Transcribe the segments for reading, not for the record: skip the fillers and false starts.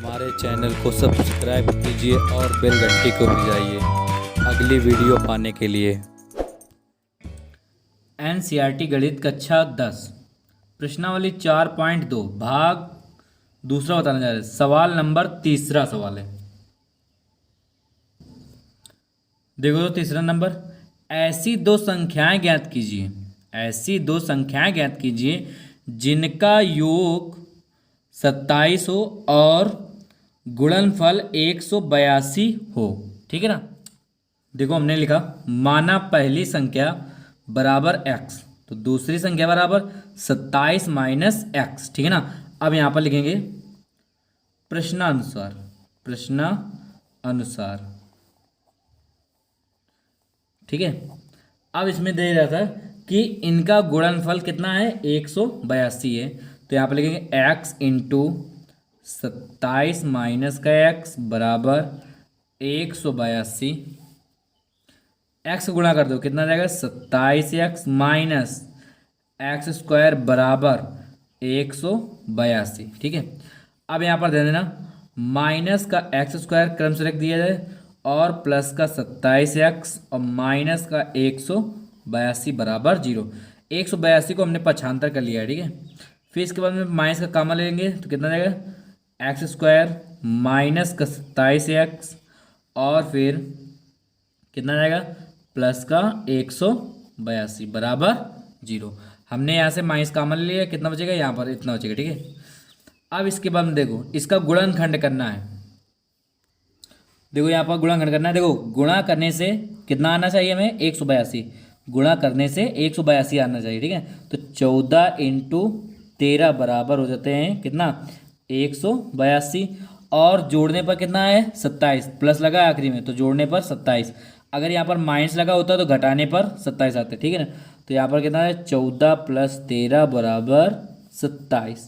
हमारे चैनल को सब्सक्राइब कीजिए और बेल घंटी को बजाइए अगली वीडियो पाने के लिए। एनसीईआरटी गणित कक्षा 10 प्रश्नावली 4.2 भाग दूसरा बताने जा रहे हैं। सवाल नंबर तीसरा सवाल है, देखो तो तीसरा नंबर, ऐसी दो संख्याएं ज्ञात कीजिए, ऐसी दो संख्याएं ज्ञात कीजिए जिनका योग 27 हो और गुणनफल 182 हो। ठीक है ना। देखो हमने लिखा माना पहली संख्या बराबर x तो दूसरी संख्या बराबर 27 माइनस x। ठीक है ना। अब यहां पर लिखेंगे प्रश्नानुसार, प्रश्नानुसार। ठीक है। अब इसमें दे रहा था कि इनका गुणनफल कितना है, 182 है। तो यहाँ पर लिखेंगे x इंटू 27 माइनस का x बराबर 182। x गुणा कर दो कितना जाएगा, 27x माइनस एक्स स्क्वायर बराबर 182। ठीक है। अब यहाँ पर दे देना माइनस का एक्स स्क्वायर क्रम से रख दिया जाए और प्लस का 27x और माइनस का 182 बराबर 0। 182 को हमने पक्षांतर कर लिया है। ठीक है। फिर इसके बाद में माइनस का कॉमन लेंगे तो कितना जाएगा, एक्स स्क्वायर माइनस का 27x और फिर कितना जाएगा, प्लस का 182 बराबर 0। हमने यहाँ से माइनस कॉमन लिया, कितना बचेगा, यहाँ पर इतना बचेगा। ठीक है। अब इसके बाद में देखो इसका गुणनखंड करना है। देखो यहाँ पर गुणनखंड करना है। देखो गुणा करने से कितना आना चाहिए हमें, 182। गुणा करने से 182 आना चाहिए। ठीक है। तो 14 इंटू 13 बराबर हो जाते हैं कितना, 182। और जोड़ने पर कितना है, 27। प्लस लगा आखिरी में तो जोड़ने पर 27। अगर यहाँ पर माइनस लगा होता तो घटाने पर 27 आते। ठीक है ना। तो यहाँ पर कितना है, 14 प्लस 13 बराबर 27।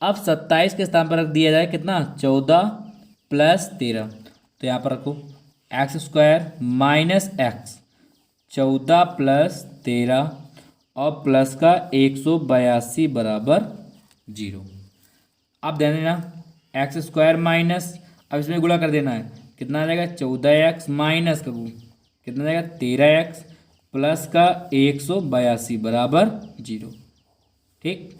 अब 27 के स्थान पर रख दिया जाए कितना, 14 प्लस 13। तो यहाँ पर रखो x square minus x, 14 plus 13 और प्लस का 182 बराबर 0। अब ध्यान देना एक्स स्क्वायर माइनस, अब इसमें गुणा कर देना है, कितना आ जाएगा, 14x माइनस का कितना जाएगा, 13x प्लस का 182 बराबर 0। ठीक।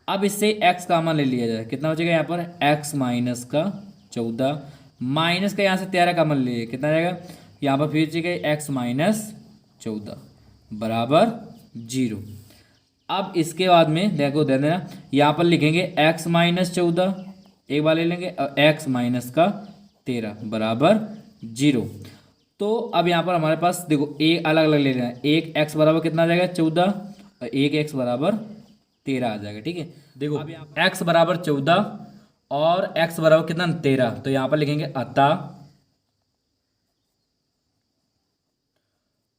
अब इससे x कॉमन ले लिया जाए, कितना बचेगा यहाँ पर, x माइनस का 14 माइनस का यहाँ से 13 कॉमन ले लिया, कितना जाएगा, यहाँ पर फिर जाएगा x माइनस 14 बराबर 0। अब इसके बाद में देखो ध्यान देना यहाँ पर लिखेंगे x माइनस 14 एक बार ले लेंगे और x माइनस का 13 बराबर 0। तो अब यहाँ पर हमारे पास देखो एक अलग अलग ले लेना है। एक x बराबर कितना आ जाएगा, 14 और एक x बराबर 13 आ जाएगा। ठीक है। देखो अब x बराबर 14 और x बराबर कितना, 13। तो यहाँ पर लिखेंगे अतः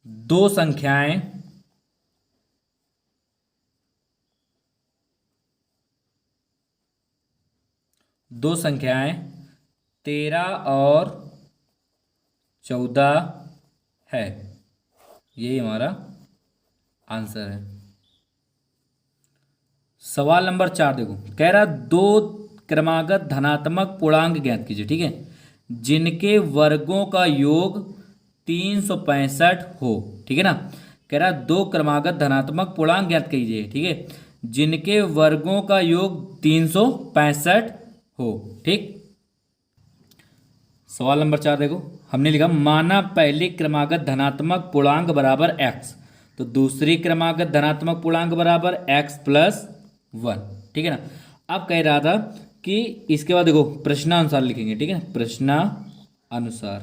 दो संख्याएं दो संख्याएं 13 और 14 है। यही हमारा आंसर है। सवाल नंबर 4 देखो, कह रहा दो क्रमागत धनात्मक पूर्णांक ज्ञात कीजिए। ठीक है। जिनके वर्गों का योग 365 हो। ठीक है ना। कह रहा दो क्रमागत धनात्मक पूर्णांक ज्ञात कीजिए। ठीक है। जिनके वर्गों का योग 365 हो। ठीक। सवाल नंबर 4 देखो हमने लिखा माना पहली क्रमागत धनात्मक पूर्णांक बराबर x तो दूसरी क्रमागत धनात्मक पूर्णांक बराबर x प्लस 1। ठीक है ना। अब कह रहा था कि इसके बाद देखो प्रश्नानुसार लिखेंगे। ठीक है। प्रश्नानुसार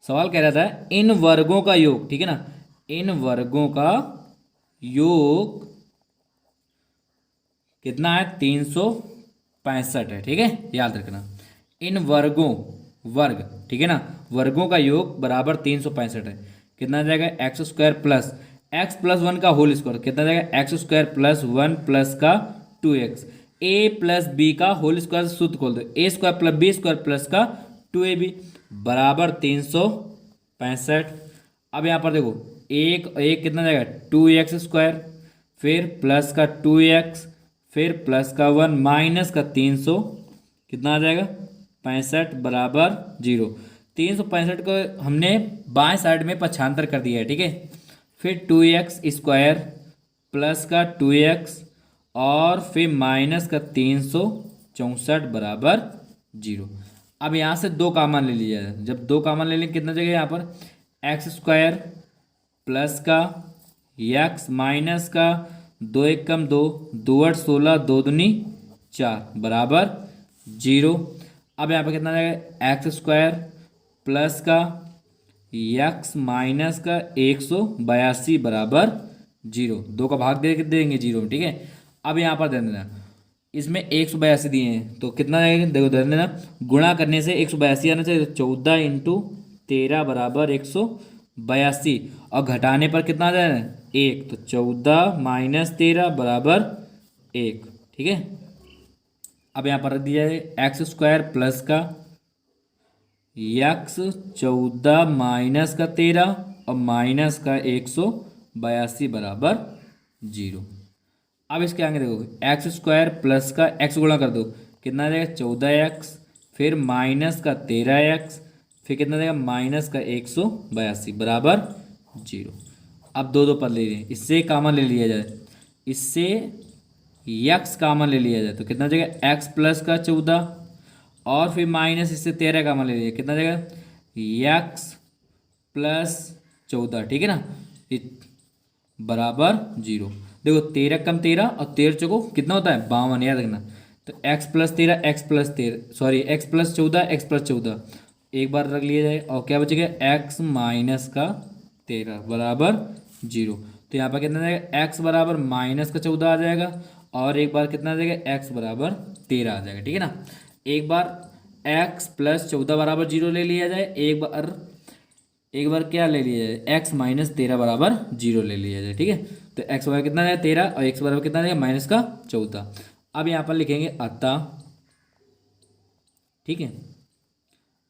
सवाल कह रहा था इन वर्गों का योग, ठीक है ना, इन वर्गों का योग कितना है, 365 है। ठीक है। याद रखना इन वर्गों, वर्ग, ठीक है ना, वर्गों का योग बराबर 365 है। कितना आ जाएगा, x square plus x plus 1 का होल स्क्वायर, कितना आ जाएगा, एक्स स्क्वायर प्लस 1 प्लस का 2x, ए प्लस बी का होल स्क्वायर सूत्र खोल दो, A square plus B square plus का 2ab बराबर 365। अब यहाँ पर देखो एक एक कितना जाएगा, 2x स्क्वायर, फिर प्लस का 2x, फिर प्लस का 1 माइनस का 300, कितना आ जाएगा 65 बराबर 0। 365 को हमने बाएं साइड में पक्षांतर कर दिया है, ठीक है। फिर 2x² प्लस का 2x और फिर माइनस का 364 बराबर 0। अब यहाँ से दो कामन ले लिया जाए। जब दो कामन ले लें कितना जगह यहाँ पर x² प्लस का x माइनस का 2 1 कम 2, 2 8 16, 2 दूनी 4 बराबर 0। अब यहाँ पर कितना जाएगा x² प्लस का x माइनस का 182 बराबर 0। दो का भाग दे देंगे 0 में, ठीक है। अब यहाँ पर दे देना, इसमें 182 दिए हैं तो कितना जाएगा देखो दे देना, गुणा करने से 182 आना चाहिए। 14 × 13 बराबर 182 और घटाने पर कितना आ जाएगा 1, तो 14 माइनस 13 बराबर 1, ठीक है। अब यहाँ पर रख दिया है x² प्लस का x 14 माइनस का 13 और माइनस का 182 बराबर 0। अब इसके आगे देखो x² प्लस का x गुणा कर दो, कितना आ जाएगा 14x, फिर माइनस का 13x, फिर कितना जाएगा माइनस का 182 बराबर 0। अब दो दो पद ले लें, इससे कामन ले लिया जाए, इससे x कामन ले लिया जाए तो कितना जाएगा x प्लस का 14 और फिर माइनस इससे 13 कामन ले लिया, कितना जाएगा x प्लस 14, ठीक है ना, बराबर 0। देखो 13 कम 13 और 13 चौको कितना होता है 52, याद रखना। तो x plus 13 x plus 13 sorry x plus 14 x plus 14 एक बार रख लिया जाए और क्या बचेगा x माइनस का 13 बराबर 0। तो यहाँ पर कितना जाएगा x बराबर माइनस का 14 आ जाएगा और एक बार कितना आ जाएगा x बराबर 13 आ जाएगा, ठीक है ना। एक बार x प्लस 14 बराबर 0 ले लिया जाए, एक बार क्या ले लिया जाए x माइनस 13 बराबर 0 ले लिया जाए, ठीक है। तो x बराबर कितना है 13 और x बराबर कितना है माइनस का 14। अब यहाँ पर लिखेंगे अतः, ठीक है।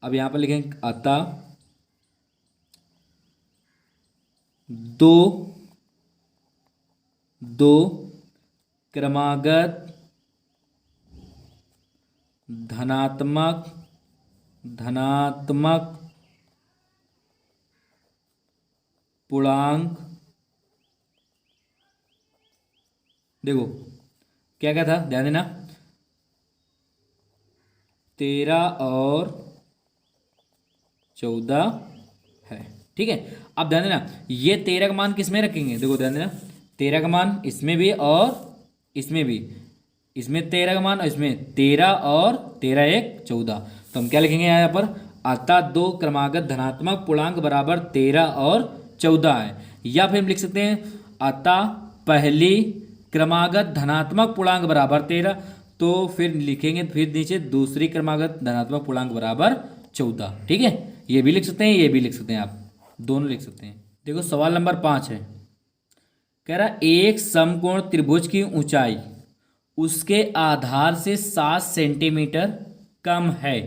अब यहाँ पर लिखेंगे अतः दो क्रमागत धनात्मक पूर्णांक, देखो क्या क्या था ध्यान देना, 13 और 14 है, ठीक है। अब ध्यान देना ये 13 का मान किस में रखेंगे, देखो ध्यान देना 13 का मान इसमें भी और इसमें भी, इसमें 13 का मान और इसमें 13 और 13 1 14। तो हम क्या लिखेंगे यहाँ पर अतः दो क्रमागत धनात्मक पूर्णांक बराबर 13 और 14 है। या फिर हम लिख सकते हैं अतः पहली क्रमागत धनात्मक पूर्णांक बराबर 13, तो फिर लिखेंगे फिर नीचे दूसरी क्रमागत धनात्मक पूर्णांक बराबर 14, ठीक है। ये भी लिख सकते हैं ये भी लिख सकते हैं, आप दोनों लिख सकते हैं। देखो सवाल नंबर 5 है, कह रहा एक समकोण त्रिभुज की ऊंचाई उसके आधार से 7 सेंटीमीटर कम है,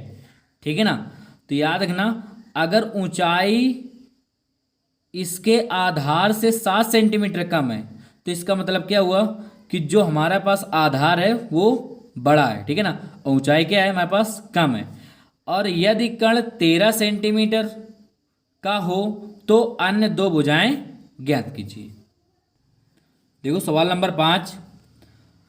ठीक है ना। तो याद रखना अगर ऊंचाई इसके आधार से 7 सेंटीमीटर कम है तो इसका मतलब क्या हुआ कि जो हमारे पास आधार है वो बड़ा है, ठीक है ना, ऊंचाई क्या है हमारे पास कम है। और यदि कण 13 सेंटीमीटर का हो तो अन्य दो भुजाएं ज्ञात कीजिए। देखो सवाल नंबर 5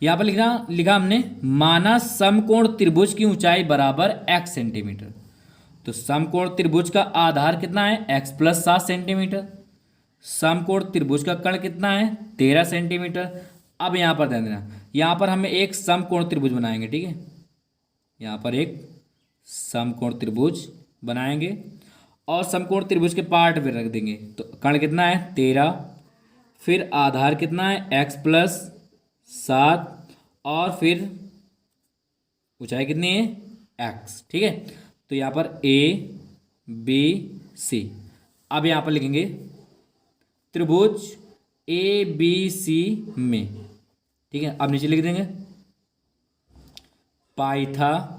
यहाँ पर लिखा हमने माना समकोण त्रिभुज की ऊंचाई बराबर x सेंटीमीटर। तो समकोण त्रिभुज का आधार कितना है x प्लस 7 सेंटीमीटर, समकोण त्रिभुज का कण कितना है 13 सेंटीमीटर। अब यहाँ पर ध्यान देना यहाँ पर हमें एक समकोण त्रिभुज बनाएंगे, ठीक है। यहाँ पर एक समकोण त्रिभुज बनाएंगे और समकोण त्रिभुज के पार्ट पे रख देंगे। तो कण कितना है 13, फिर आधार कितना है x प्लस 7 और फिर ऊंचाई कितनी है x, ठीक है। तो यहाँ पर a b c। अब यहाँ पर लिखेंगे त्रिभुज a b c में, ठीक है। अब नीचे लिख देंगे पाइथागोरस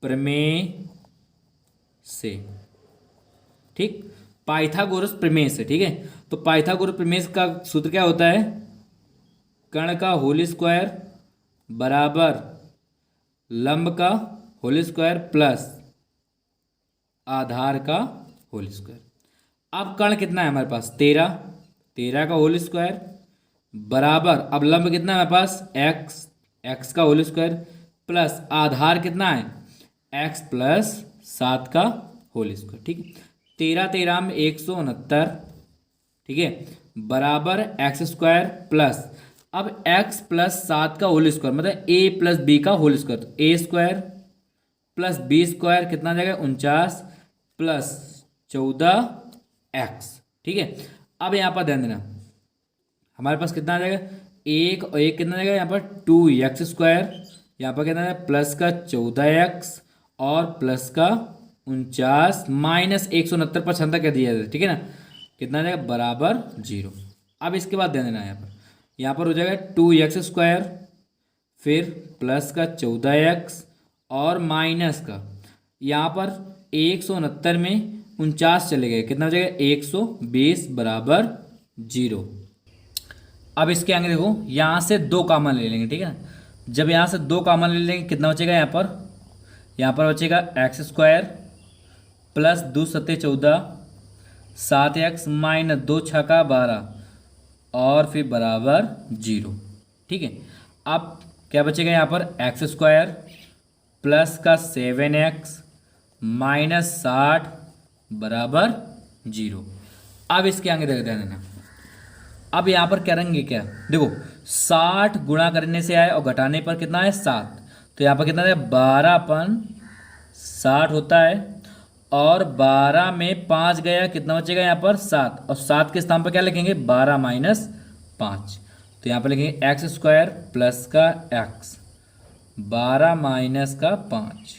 प्रमेय से, ठीक। पाइथागोरस प्रमेय से, ठीक है। तो पाइथागोरस प्रमेय का सूत्र क्या होता है, कर्ण का होल स्क्वायर बराबर लंब का होल स्क्वायर प्लस आधार का होल स्क्वायर। अब कर्ण कितना है हमारे पास, 13, 13 का होल स्क्वायर बराबर, अब लंब कितना है हमारे पास, एक्स, एक्स का होल स्क्वायर प्लस आधार कितना है, एक्स प्लस 7 का होल स्क्वायर, ठीक है। 13 13 में 169, ठीक है, बराबर एक्स स्क्वायर प्लस, अब एक्स प्लस 7 का होल स्क्वायर मतलब ए प्लस बी का होल स्क्वायर, तो ए स्क्वायर प्लस बी स्क्वायर कितना आ जाएगा 49 प्लस 14 एक्स, ठीक है। अब यहाँ पर ध्यान देना हमारे पास कितना आ जाएगा, एक और एक कितना आ जाएगा यहाँ पर 2x स्क्वायर, यहाँ पर कितना है प्लस का 14x और प्लस का 49 माइनस 169 पर क्षमता क्या दिया जाए, ठीक है ना, कितना आ जाएगा बराबर 0। अब इसके बाद ध्यान देना यहाँ पर हो जाएगा 2x स्क्वायर फिर प्लस का 14x और माइनस का यहाँ पर 169 में 49 चले गए, कितना हो जाएगा 120 बराबर 0। अब इसके आगे देखो यहाँ से 2 कॉमन ले लेंगे, ठीक है ना। जब यहाँ से 2 कॉमन ले लेंगे कितना बचेगा यहाँ पर बचेगा एक्स स्क्वायर प्लस 2 सत्ते 14 7x माइनस 2 छक्का 12 और फिर बराबर 0, ठीक है। अब क्या बचेगा यहाँ पर एक्स स्क्वायर प्लस का 7x माइनस 60 बराबर 0। अब इसके आगे देख देना, अब यहाँ पर करेंगे क्या, देखो 60 गुणा करने से आए और घटाने पर कितना है 7, तो यहाँ पर कितना है 12/60 होता है और 12 में 5 गया, कितना बचेगा यहाँ पर 7 और 7 के स्थान पर क्या लिखेंगे 12 माइनस 5, तो यहाँ पर लिखेंगे एक्स स्क्वायर प्लस का एक्स 12 माइनस का 5,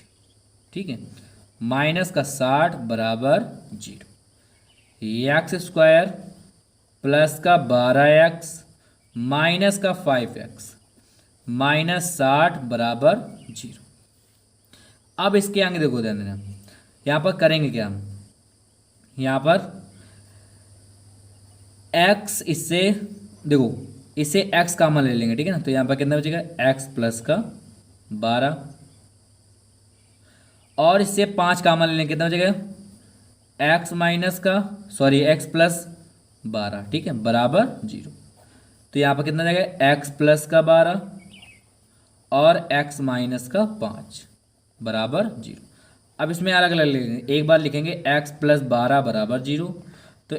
ठीक है, माइनस का 60 बराबर 0, एक्स स्क्वायर प्लस का 12x माइनस का 5x माइनस 60 बराबर 0। अब इसके आगे देखो ध्यान देना, यहाँ पर करेंगे क्या हम, यहाँ पर x इससे देखो इससे x कॉमन ले लेंगे, ठीक है ना, तो यहाँ पर कितना बचेगा x प्लस का 12 और इससे 5 कॉमन ले लेंगे, कितना बचेगा x माइनस का x प्लस 12, ठीक है, बराबर 0। तो यहाँ पर कितना जाएगा x प्लस का 12 और x माइनस का 5 बराबर 0। अब इसमें अलग अलग लिखेंगे, एक बार लिखेंगे x प्लस 12 बराबर 0, तो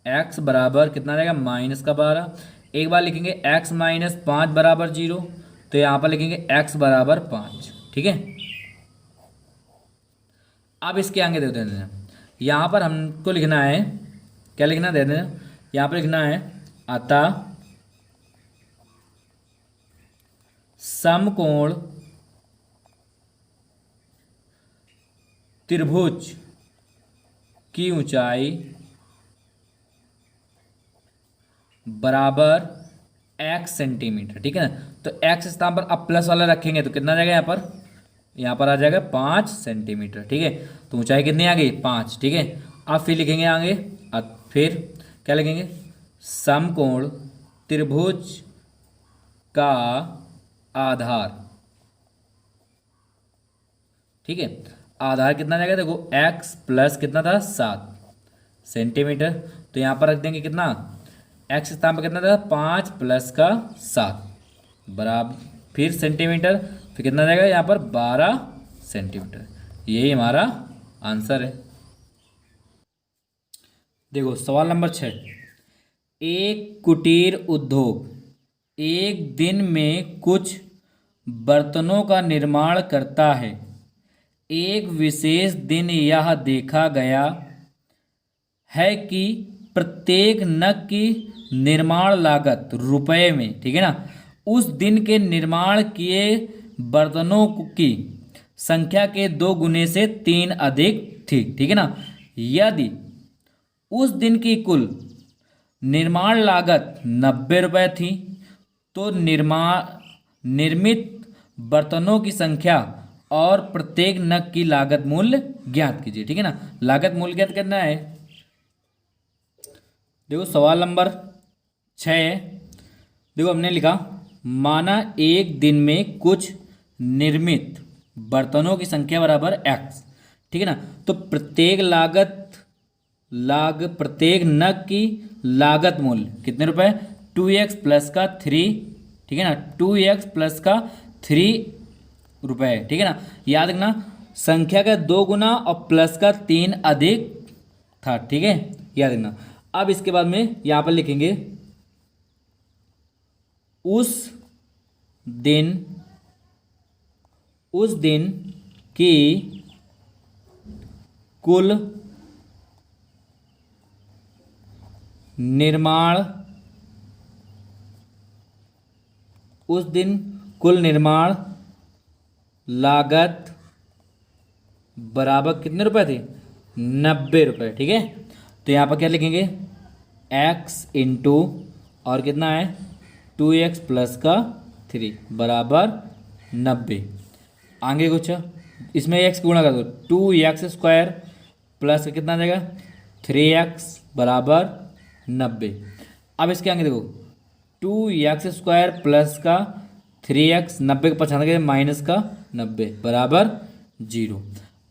x बराबर कितना जाएगा माइनस का 12, एक बार लिखेंगे x माइनस 5 बराबर 0, तो यहाँ पर लिखेंगे x बराबर 5, ठीक है। अब इसके आगे दे देना, यहाँ पर हमको लिखना है, क्या लिखना दे देना, यहाँ पर लिखना है अतः समकोण त्रिभुज की ऊंचाई बराबर x सेंटीमीटर, ठीक है ना। तो x स्थान पर अब प्लस वाला रखेंगे तो कितना आ जाएगा यहाँ पर आ जाएगा 5 सेंटीमीटर, ठीक है। तो ऊंचाई कितनी आ गई 5, ठीक है। अब फिर लिखेंगे आगे, फिर क्या लिखेंगे समकोण त्रिभुज का आधार, ठीक है, आधार कितना आ जाएगा देखो x प्लस कितना था 7 सेंटीमीटर, तो यहाँ पर रख देंगे कितना x स्थान पर कितना था 5 प्लस का 7 बराबर फिर सेंटीमीटर, फिर कितना जाएगा यहाँ पर 12 सेंटीमीटर, यही हमारा आंसर है। देखो सवाल नंबर 6, एक कुटीर उद्योग एक दिन में कुछ बर्तनों का निर्माण करता है। एक विशेष दिन यह देखा गया है कि प्रत्येक नग की निर्माण लागत रुपए में, ठीक है ना, उस दिन के निर्माण किए बर्तनों की संख्या के 2 गुने से 3 अधिक थी, ठीक है ना। यदि उस दिन की कुल निर्माण लागत 90 रुपये थी तो निर्मित बर्तनों की संख्या और प्रत्येक नग की लागत मूल्य ज्ञात कीजिए। ठीक है ना, लागत मूल्य ज्ञात करना है। देखो सवाल नंबर 6 है। देखो हमने लिखा, माना एक दिन में कुछ निर्मित बर्तनों की संख्या बराबर x। ठीक है ना, तो प्रत्येक नग की लागत मूल्य कितने रुपए, 2x प्लस का 3। ठीक है ना, 2x प्लस का 3 रुपए। ठीक है ना, याद रखना संख्या का 2 गुना और प्लस का 3 अधिक था। ठीक है, याद रखना। अब इसके बाद में यहां पर लिखेंगे उस दिन की कुल निर्माण लागत बराबर कितने रुपए थे, 90 रुपये। ठीक है, तो यहाँ पर क्या लिखेंगे, x इंटू और कितना है 2x प्लस का 3 बराबर 90। आगे कुछ इसमें x गुणा कर दो, 2x स्क्वायर प्लस का कितना आ जाएगा 3x बराबर 90। अब इसके आगे देखो 2x स्क्वायर प्लस का 3x 90 का 95 माइनस का 90 बराबर 0।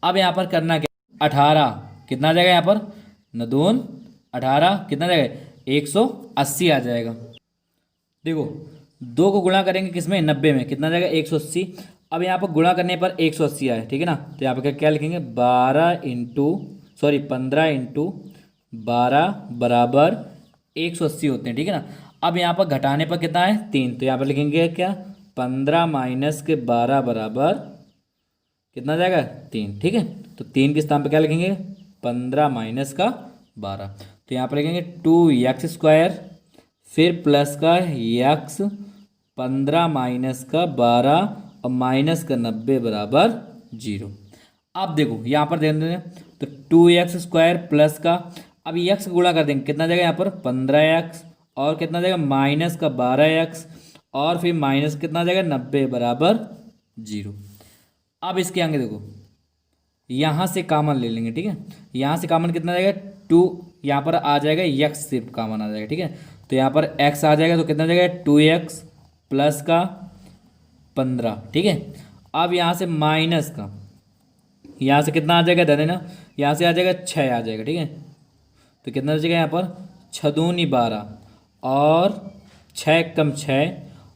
अब यहाँ पर करना क्या, 18 कितना आ जाएगा यहाँ पर, न दून 18 कितना आ जाएगा 180 आ जाएगा। देखो 2 को गुणा करेंगे किसमें, 90 में, कितना आ जाएगा 180। अब यहाँ पर गुणा करने पर 180 आए। ठीक है ना, तो यहाँ पर क्या लिखेंगे 15 इंटू 12 बराबर 180 होते हैं। ठीक है ना, अब यहाँ पर घटाने पर कितना है 3, तो यहाँ पर लिखेंगे क्या 15 माइनस के 12 बराबर कितना आ जाएगा 3। ठीक है, तो 3 के स्थान पर क्या लिखेंगे 15 माइनस का 12, तो यहाँ पर लिखेंगे 2x स्क्वायर फिर प्लस का x 15 माइनस का 12 और माइनस का 90 बराबर 0। अब देखो यहाँ पर ध्यान देना, तो 2x स्क्वायर प्लस का, अब x गुणा कर देंगे कितना जाएगा यहाँ पर 15x और कितना जाएगा माइनस का 12x और फिर माइनस कितना जाएगा 90 बराबर 0। अब इसके आगे देखो यहाँ से कॉमन ले लेंगे। ठीक है, यहाँ से कॉमन कितना जाएगा 2, यहाँ पर आ जाएगा x सिर्फ कॉमन आ जाएगा। ठीक है, तो यहाँ पर x आ जाएगा तो कितना जाएगा 2x प्लस का 15। ठीक है, अब यहाँ से माइनस का, यहाँ से कितना आ जाएगा ध्यान देना, यहाँ से आ जाएगा 6 आ जाएगा। ठीक है, तो कितना आ जाएगा यहाँ पर 6 दूनी 12 और 6 कम 6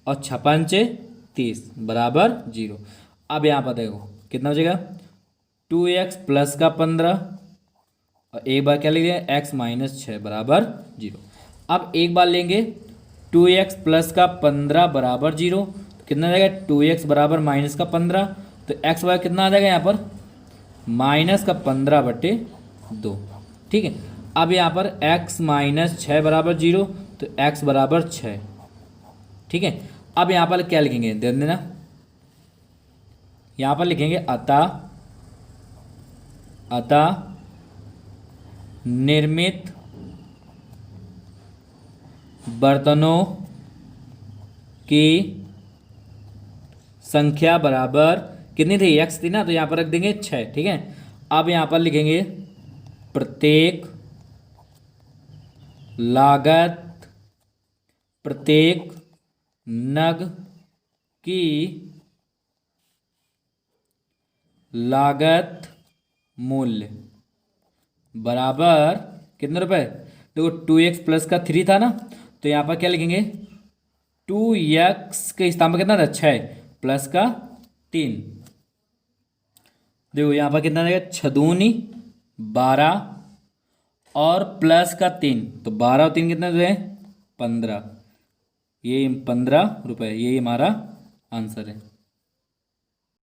और 6 पंचे 30 बराबर 0। अब यहाँ पर देखो कितना हो जाएगा 2x प्लस का 15 और एक बार क्या लिख दिया x माइनस 6 बराबर 0। अब एक बार लेंगे 2x प्लस का 15 बराबर 0, तो कितना आ जाएगा 2x बराबर माइनस का 15, तो x बराबर कितना आ जाएगा यहाँ पर माइनस का 15/2। ठीक है, अब यहाँ पर x माइनस 6 बराबर 0, तो x बराबर 6। ठीक है, अब यहाँ पर क्या लिखेंगे ध्यान देना, यहाँ पर लिखेंगे अतः निर्मित बर्तनों की संख्या बराबर कितनी थी x थी ना, तो यहाँ पर रख देंगे 6। ठीक है, अब यहाँ पर लिखेंगे प्रत्येक नग की लागत मूल्य बराबर कितने रुपए, देखो 2x प्लस का 3 था ना, तो यहाँ पर क्या लिखेंगे 2x के स्थान पर कितना था 6 प्लस का 3। देखो यहाँ पर कितना जाएगा 6 दूनी 12 और प्लस का 3, तो 12 और 3 कितना जो है 15, ये 15 रुपये, यही हमारा आंसर है।